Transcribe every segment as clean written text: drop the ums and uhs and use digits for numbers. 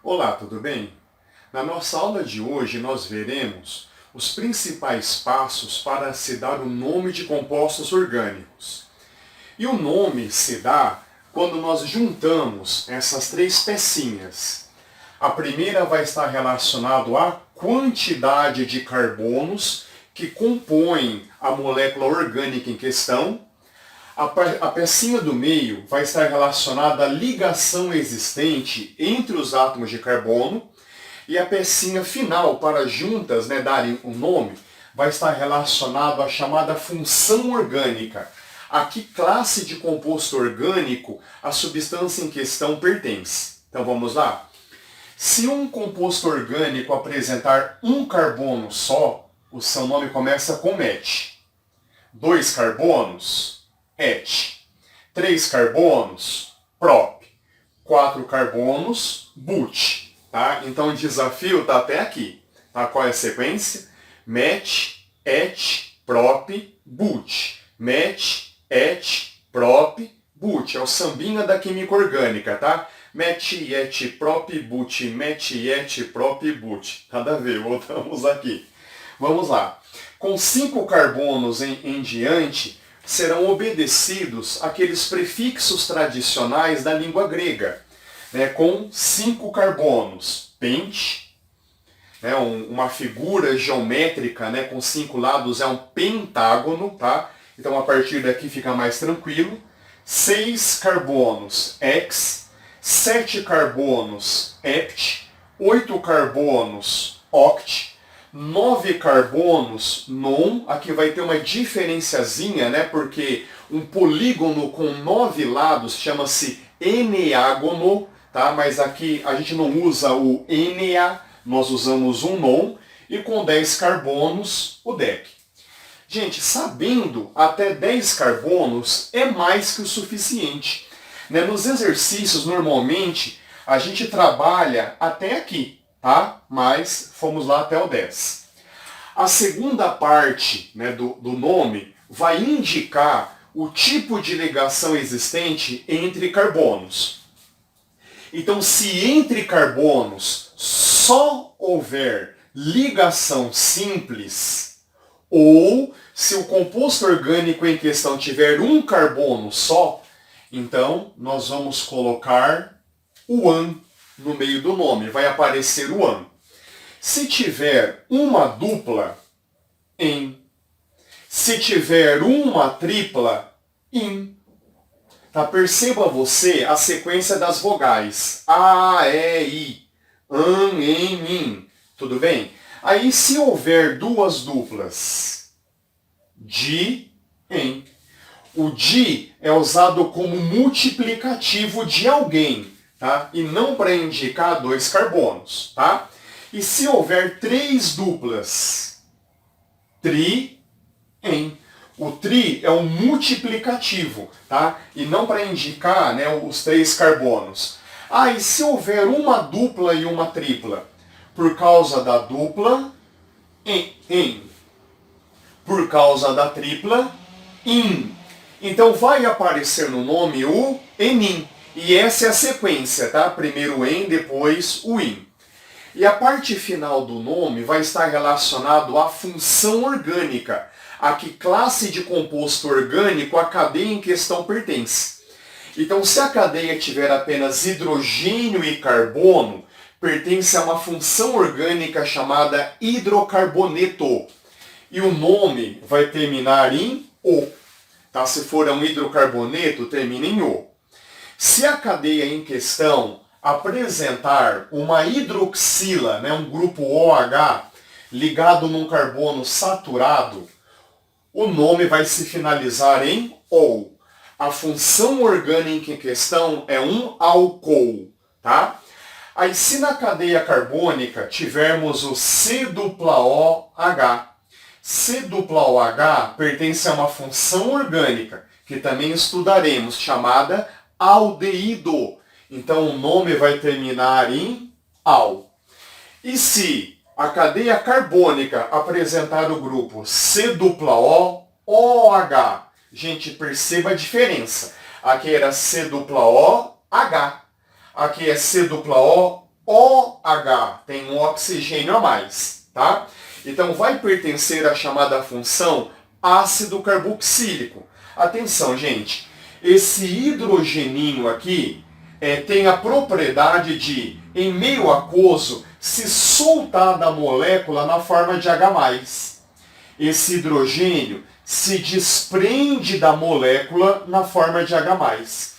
Olá, tudo bem? Na nossa aula de hoje nós veremos os principais passos para se dar o nome de compostos orgânicos. E o nome se dá quando nós juntamos essas três pecinhas. A primeira vai estar relacionada à quantidade de carbonos que compõem a molécula orgânica em questão. A pecinha do meio vai estar relacionada à ligação existente entre os átomos de carbono. E a pecinha final, para juntas darem um nome, vai estar relacionado à chamada função orgânica. A que classe de composto orgânico a substância em questão pertence. Então vamos lá? Se um composto orgânico apresentar um carbono só, o seu nome começa com met. 2 carbonos, et. 3 carbonos, prop. 4 carbonos, but. Tá? Então o desafio está até aqui. Tá? Qual é a sequência? Met, et, prop, but. Met, et, prop, but. É o sambinha da química orgânica, tá? Met, et, prop, but. Met, et, prop, but. Nada a ver, voltamos aqui. Vamos lá. Com 5 carbonos em diante, serão obedecidos aqueles prefixos tradicionais da língua grega. Com 5 carbonos, pent, uma figura geométrica com 5 lados é um pentágono, tá? Então a partir daqui fica mais tranquilo. 6 carbonos, hex. 7 carbonos, hept. 8 carbonos, oct. 9 carbonos, non. Aqui vai ter uma diferenciazinha, porque um polígono com 9 lados chama-se eneágono. Tá? Mas aqui a gente não usa o Ena, nós usamos um non, e com 10 carbonos, o dec. Gente, sabendo até 10 carbonos é mais que o suficiente. Nos exercícios, normalmente, a gente trabalha até aqui, tá? Mas fomos lá até o 10. A segunda parte do nome vai indicar o tipo de ligação existente entre carbonos. Então, se entre carbonos só houver ligação simples, ou se o composto orgânico em questão tiver um carbono só, então nós vamos colocar o an no meio do nome, vai aparecer o an. Se tiver uma dupla, en. Se tiver uma tripla, in. Tá, perceba você a sequência das vogais. A, E, I. An, en, in. Tudo bem? Aí se houver duas duplas, di, en. O di é usado como multiplicativo de alguém, tá? E não para indicar 2 carbonos, tá? E se houver 3 duplas, tri, en. O tri é um multiplicativo, tá? E não para indicar os 3 carbonos. E se houver uma dupla e uma tripla? Por causa da dupla, en. Por causa da tripla, in. Então vai aparecer no nome o enin. E essa é a sequência, tá? Primeiro o en, depois o in. E a parte final do nome vai estar relacionado à função orgânica. A que classe de composto orgânico a cadeia em questão pertence. Então, se a cadeia tiver apenas hidrogênio e carbono, pertence a uma função orgânica chamada hidrocarboneto. E o nome vai terminar em O. Tá? Se for um hidrocarboneto, termina em O. Se a cadeia em questão apresentar uma hidroxila, um grupo OH, ligado num carbono saturado, o nome vai se finalizar em OU. A função orgânica em questão é um álcool, tá? Aí se na cadeia carbônica tivermos o C-OH, C-OH pertence a uma função orgânica, que também estudaremos, chamada aldeído. Então o nome vai terminar em al. E se a cadeia carbônica apresentar o grupo C-OH, gente, perceba a diferença. Aqui era C-OH, aqui é C-OH, OH, tem um oxigênio a mais, tá? Então vai pertencer à chamada função ácido carboxílico. Atenção, gente, esse hidrogeninho aqui tem a propriedade de, em meio aquoso, se soltar da molécula na forma de H+. Esse hidrogênio se desprende da molécula na forma de H+.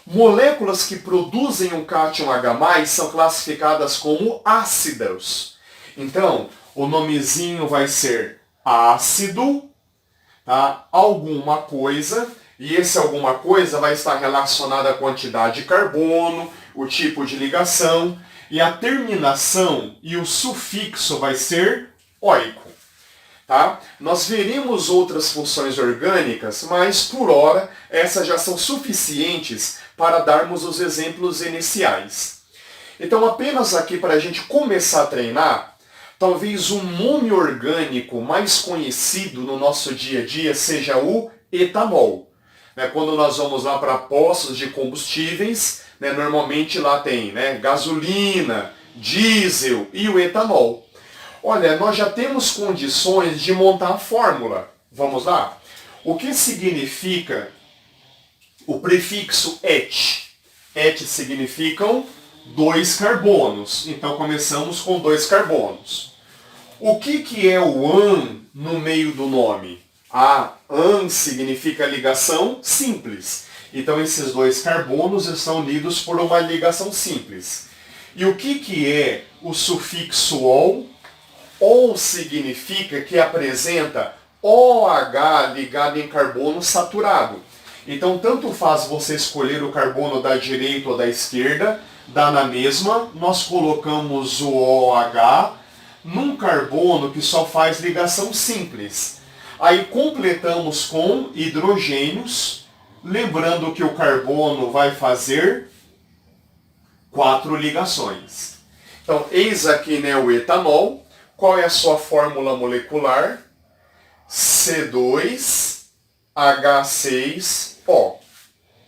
Moléculas que produzem um cátion H+, são classificadas como ácidos. Então, o nomezinho vai ser ácido, tá? Alguma coisa, e esse alguma coisa vai estar relacionado à quantidade de carbono, o tipo de ligação, e a terminação e o sufixo vai ser oico. Tá? Nós veremos outras funções orgânicas, mas por hora essas já são suficientes para darmos os exemplos iniciais. Então apenas aqui para a gente começar a treinar, talvez o nome orgânico mais conhecido no nosso dia a dia seja o etanol. Quando nós vamos lá para postos de combustíveis, normalmente lá tem gasolina, diesel e o etanol. Olha, nós já temos condições de montar a fórmula. Vamos lá? O que significa o prefixo et? Et significam 2 carbonos. Então começamos com 2 carbonos. O que é o an no meio do nome? An significa ligação simples. Então esses 2 carbonos estão unidos por uma ligação simples. E o que é o sufixo ol? Ol significa que apresenta OH ligado em carbono saturado. Então, tanto faz você escolher o carbono da direita ou da esquerda, dá na mesma, nós colocamos o OH num carbono que só faz ligação simples. Aí completamos com hidrogênios, lembrando que o carbono vai fazer 4 ligações. Então, eis aqui o etanol. Qual é a sua fórmula molecular? C2H6O.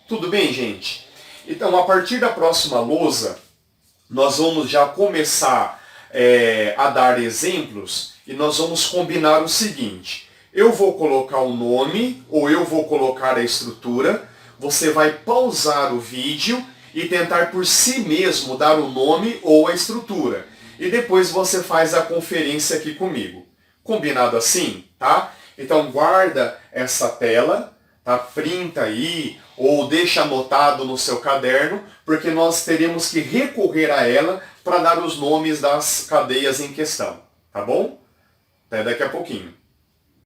Tudo bem, gente? Então, a partir da próxima lousa, nós vamos já começar a dar exemplos e nós vamos combinar o seguinte. Eu vou colocar o nome ou eu vou colocar a estrutura. Você vai pausar o vídeo e tentar por si mesmo dar o nome ou a estrutura. E depois você faz a conferência aqui comigo. Combinado assim, tá? Então guarda essa tela, tá? Printa aí ou deixa anotado no seu caderno, porque nós teremos que recorrer a ela para dar os nomes das cadeias em questão, tá bom? Até daqui a pouquinho.